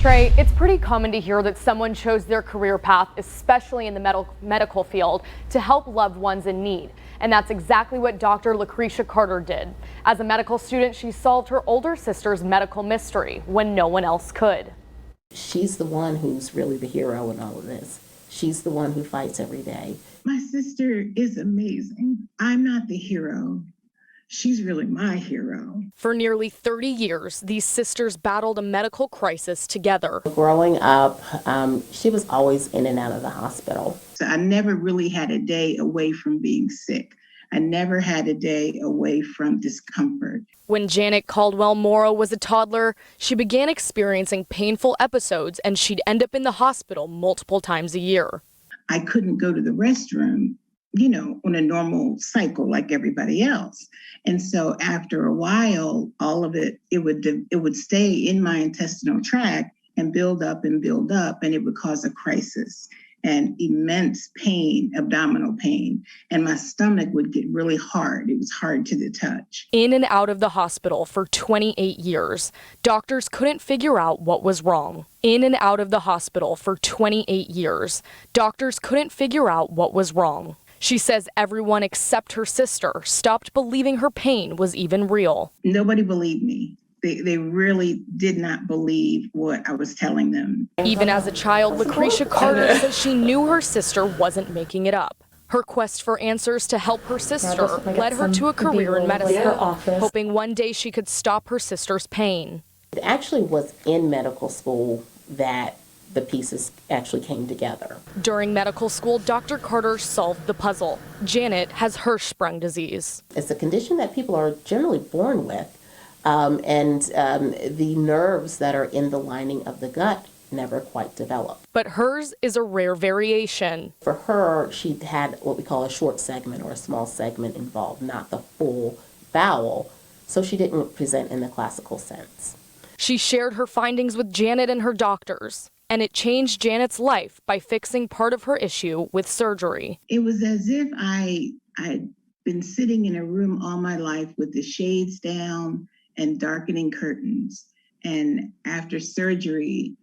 Trey, it's pretty common to hear that someone chose their career path, especially in the medical field, to help loved ones in need. And that's exactly what Dr. Lucretia Carter did. As a medical student, she solved her older sister's medical mystery when no one else could. She's the one who's really the hero in all of this. She's the one who fights every day. My sister is amazing. I'm not the hero. She's really my hero. For nearly 30 years, these sisters battled a medical crisis together. Growing up, she was always in and out of the hospital. So I never really had a day away from being sick. I never had a day away from discomfort. When Janet Caldwell-Morrow was a toddler, she began experiencing painful episodes and she'd end up in the hospital multiple times a year. I couldn't go to the restroom, on a normal cycle like everybody else. And so after a while, all of it would stay in my intestinal tract and build up, and it would cause a crisis and immense pain, abdominal pain. And my stomach would get really hard. It was hard to the touch. In and out of the hospital for 28 years, doctors couldn't figure out what was wrong. In and out of the hospital for 28 years, doctors couldn't figure out what was wrong. She says everyone except her sister stopped believing her pain was even real. Nobody believed me. They really did not believe what I was telling them. Even as a child, Lucretia Carter says she knew her sister wasn't making it up. Her quest for answers to help her sister led her to a career in medicine, hoping one day she could stop her sister's pain. It actually was in medical school that the pieces actually came together. During medical school, Dr. Carter solved the puzzle. Janet has Hirschsprung disease. It's a condition that people are generally born with, and the nerves that are in the lining of the gut never quite develop. But hers is a rare variation. For her, she had what we call a short segment or a small segment involved, not the full bowel, so she didn't present in the classical sense. She shared her findings with Janet and her doctors, and it changed Janet's life by fixing part of her issue with surgery. It was as if I'd been sitting in a room all my life with the shades down and darkening curtains. And after surgery,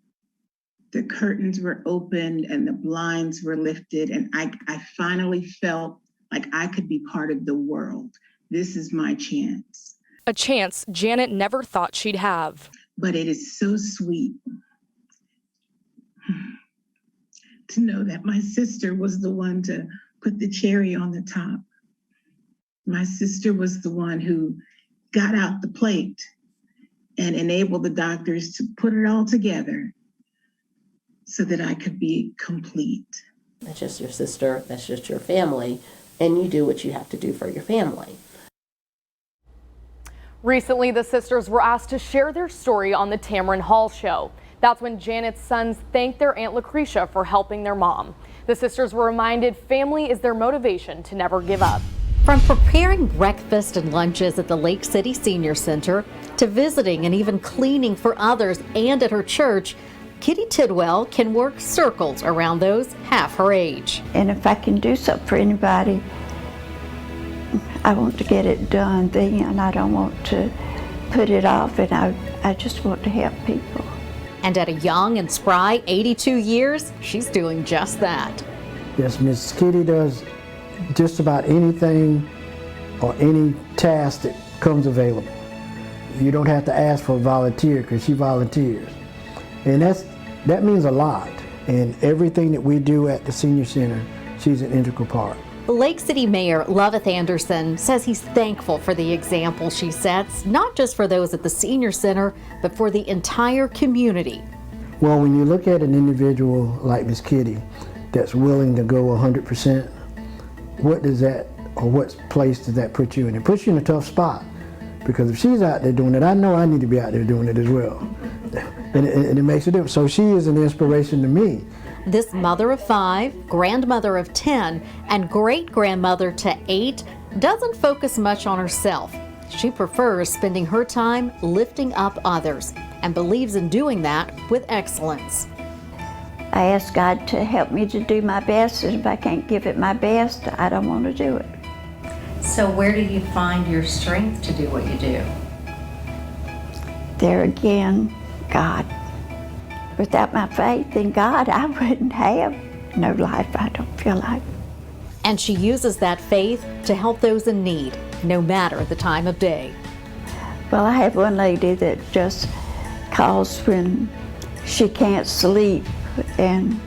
the curtains were opened and the blinds were lifted, and I finally felt like I could be part of the world. This is my chance. A chance Janet never thought she'd have. But it is so sweet to know that my sister was the one to put the cherry on the top. My sister was the one who got out the plate and enabled the doctors to put it all together so that I could be complete. That's just your sister, that's just your family, and you do what you have to do for your family. Recently, the sisters were asked to share their story on the Tamron Hall show. That's when Janet's sons thanked their Aunt Lucretia for helping their mom. The sisters were reminded family is their motivation to never give up. From preparing breakfast and lunches at the Lake City Senior Center to visiting and even cleaning for others and at her church, Kitty Tidwell can work circles around those half her age. And if I can do something for anybody, I want to get it done then. I don't want to put it off, and I just want to help people. And at a young and spry 82 years, she's doing just that. Yes, Miss Kitty does just about anything or any task that comes available. You don't have to ask for a volunteer because she volunteers. And that means a lot. And everything that we do at the Senior Center, she's an integral part. Lake City Mayor Loveth Anderson says he's thankful for the example she sets, not just for those at the Senior Center, but for the entire community. Well, when you look at an individual like Miss Kitty that's willing to go 100%, what does that, or what place does that put you in? It puts you in a tough spot, because if she's out there doing it, I know I need to be out there doing it as well. And it makes a difference. So she is an inspiration to me. This mother of 5, grandmother of 10, and great-grandmother to 8 doesn't focus much on herself. She prefers spending her time lifting up others and believes in doing that with excellence. I ask God to help me to do my best, and if I can't give it my best, I don't want to do it. So where do you find your strength to do what you do? There again, God. Without my faith in God, I wouldn't have no life, I don't feel like. And she uses that faith to help those in need, no matter the time of day. Well, I have one lady that just calls when she can't sleep and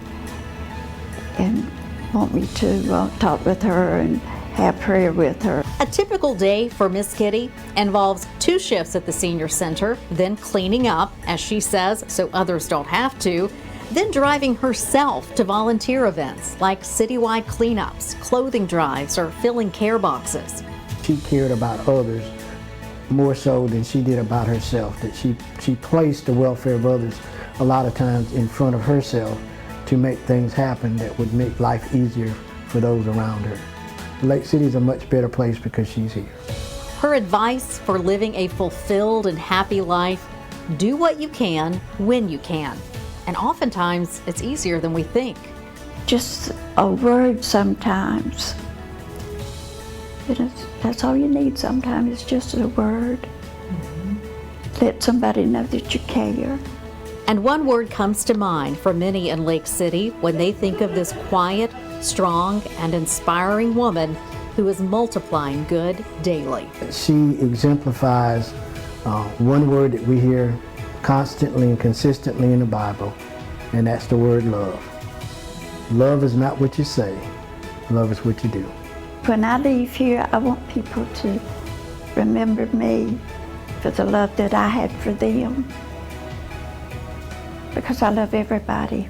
want me to talk with her and have prayer with her. A typical day for Miss Kitty involves 2 shifts at the senior center, then cleaning up, as she says, so others don't have to, then driving herself to volunteer events like citywide cleanups, clothing drives, or filling care boxes. She cared about others more so than she did about herself, that she placed the welfare of others a lot of times in front of herself to make things happen that would make life easier for those around her. Lake City is a much better place because she's here. Her advice for living a fulfilled and happy life: do what you can when you can. And oftentimes it's easier than we think. Just a word sometimes. That's all you need sometimes, is just a word. Let somebody know that you care. And one word comes to mind for many in Lake City when they think of this quiet, strong, and inspiring woman who is multiplying good daily. She exemplifies one word that we hear constantly and consistently in the Bible, and that's the word love. Love is not what you say, love is what you do. When I leave here, I want people to remember me for the love that I had for them, because I love everybody.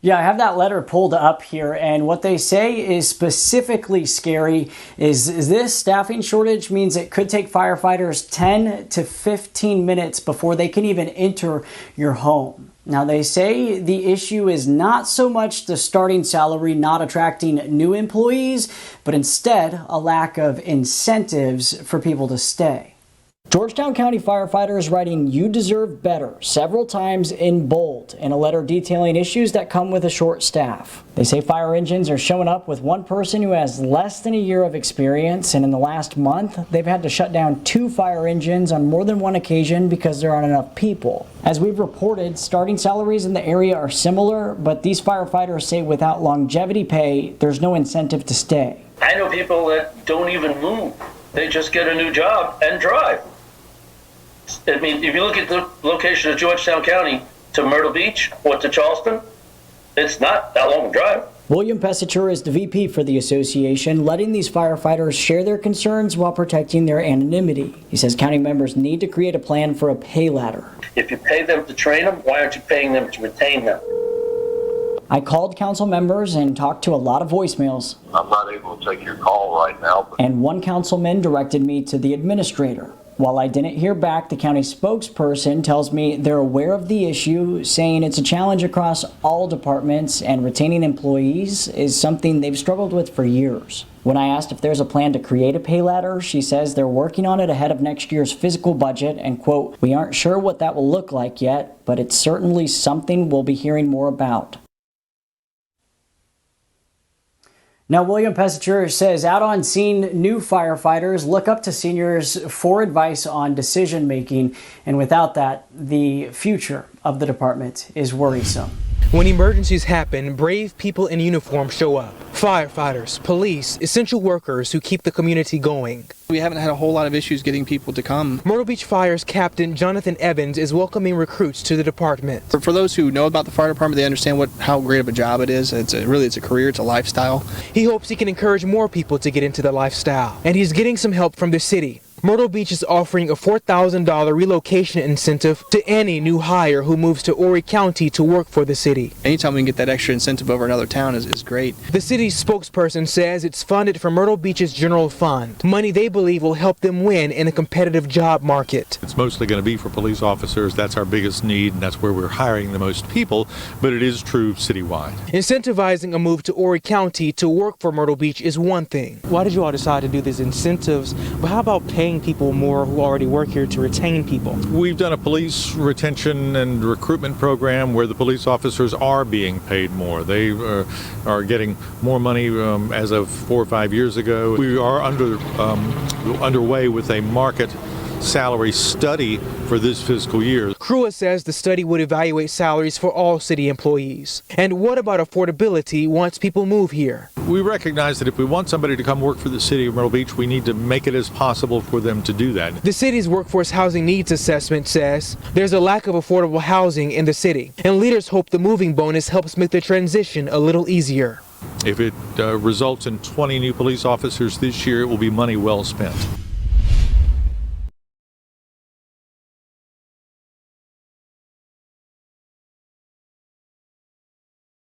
Yeah, I have that letter pulled up here, and what they say is specifically scary is this staffing shortage means it could take firefighters 10 to 15 minutes before they can even enter your home. Now, they say the issue is not so much the starting salary not attracting new employees, but instead a lack of incentives for people to stay. Georgetown County firefighters writing "You deserve better" several times in bold in a letter detailing issues that come with a short staff. They say fire engines are showing up with one person who has less than a year of experience, and in the last month they've had to shut down 2 fire engines on more than one occasion because there aren't enough people. As we've reported, starting salaries in the area are similar, but these firefighters say without longevity pay, there's no incentive to stay. I know people that don't even move. They just get a new job and drive. I mean, if you look at the location of Georgetown County to Myrtle Beach or to Charleston, it's not that long a drive. William Pesicher is the VP for the association, letting these firefighters share their concerns while protecting their anonymity. He says county members need to create a plan for a pay ladder. If you pay them to train them, why aren't you paying them to retain them? I called council members and talked to a lot of voicemails. I'm not able to take your call right now. And one councilman directed me to the administrator. While I didn't hear back, the county spokesperson tells me they're aware of the issue, saying it's a challenge across all departments and retaining employees is something they've struggled with for years. When I asked if there's a plan to create a pay ladder, she says they're working on it ahead of next year's fiscal budget and, quote, "We aren't sure what that will look like yet, but it's certainly something we'll be hearing more about." Now, William Pesicher says out on scene, new firefighters look up to seniors for advice on decision making, and without that, the future of the department is worrisome. When emergencies happen, brave people in uniform show up. Firefighters, police, essential workers who keep the community going. We haven't had a whole lot of issues getting people to come. Myrtle Beach Fire's Captain Jonathan Evans is welcoming recruits to the department. For those who know about the fire department, they understand how great of a job it is. It's a career, it's a lifestyle. He hopes he can encourage more people to get into the lifestyle. And he's getting some help from the city. Myrtle Beach is offering a $4,000 relocation incentive to any new hire who moves to Horry County to work for the city. Anytime we can get that extra incentive over another town is great. The city's spokesperson says it's funded from Myrtle Beach's general fund, money they believe will help them win in a competitive job market. It's mostly going to be for police officers. That's our biggest need, and that's where we're hiring the most people, but it is true citywide. Incentivizing a move to Horry County to work for Myrtle Beach is one thing. Why did you all decide to do these incentives? But how about paying people more who already work here to retain people? We've done a police retention and recruitment program where the police officers are being paid more. They are getting more money as of 4 or 5 years ago. We are underway with a market salary study for this fiscal year. Crua says the study would evaluate salaries for all city employees. And what about affordability once people move here? We recognize that if we want somebody to come work for the city of Myrtle Beach, we need to make it as possible for them to do that. The city's workforce housing needs assessment says there's a lack of affordable housing in the city, and leaders hope the moving bonus helps make the transition a little easier. If it results in 20 new police officers this year, it will be money well spent.